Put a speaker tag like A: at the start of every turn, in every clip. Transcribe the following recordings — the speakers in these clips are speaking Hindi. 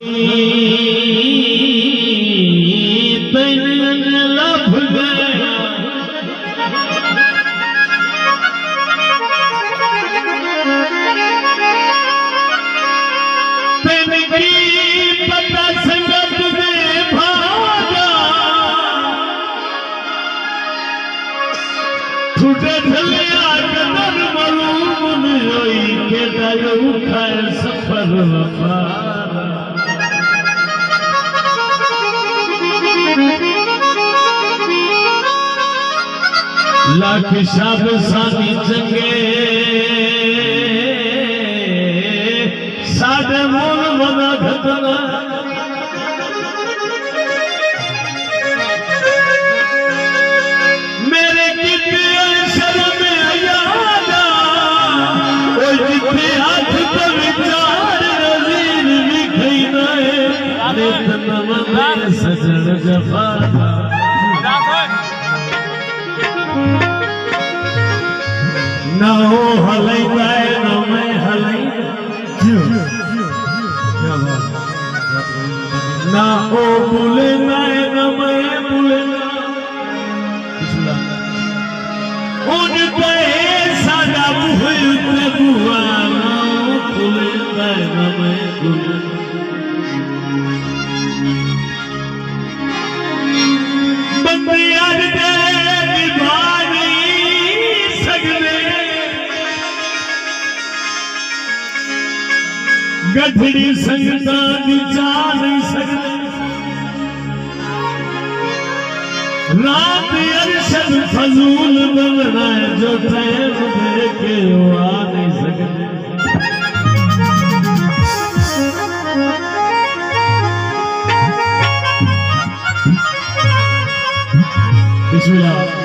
A: छूटे झलिया कदर मलूम होई के दायो उठाए सफर वफारा लाख शाद सानी चंगे साडे मोल मना घटना मेरे कितने शर्म आयादा ओ जिथे हाथ पे विचार नजीर लिखई नए अरे तनम में सजन जफा ना हो हलई जाए ना मैं हलई ना हो भूले जाए ना मैं भूले उन पे सादा मुहते बुआ ना भूले जाए ना मैं भूले बंदियां दे निभानी सगले गठड़ी संगता दी जा नहीं सकते रात अरशद फजूल बनना है जो टैम दे के वो आ नहीं सकते बिस्मिल्लाह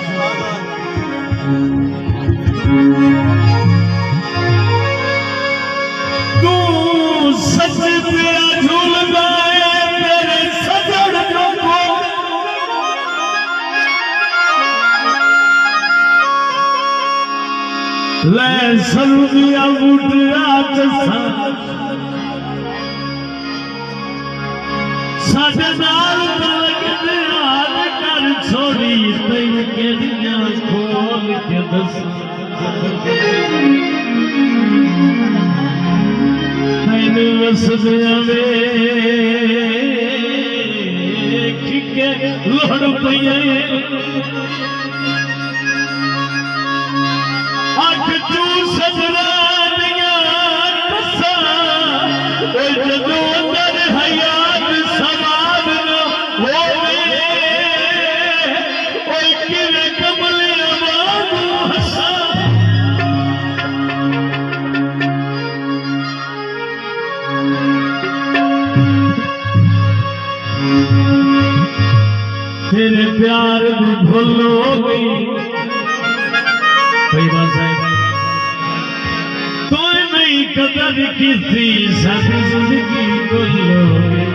A: सच पे झूल गए तेरे सजड़ को ले सरुदिया बुटिया साडे नाल लगदे हाल कर छोड़ी तैन केड़ियां खोल के दस वसदिया वे खिके लड़ पईए अख तू सजरानिया तसा ओ जदों दर हयात समाद न होवे ओ किवे कमल आवाज हसा तेरे प्यार में भूल हो गई तो नहीं कदर की थी सारी जिंदगी भूल हो गई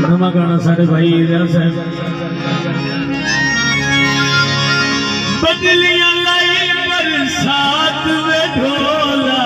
A: नवा गाना साढ़े भाई बदलियां लाई बरसात में ढोला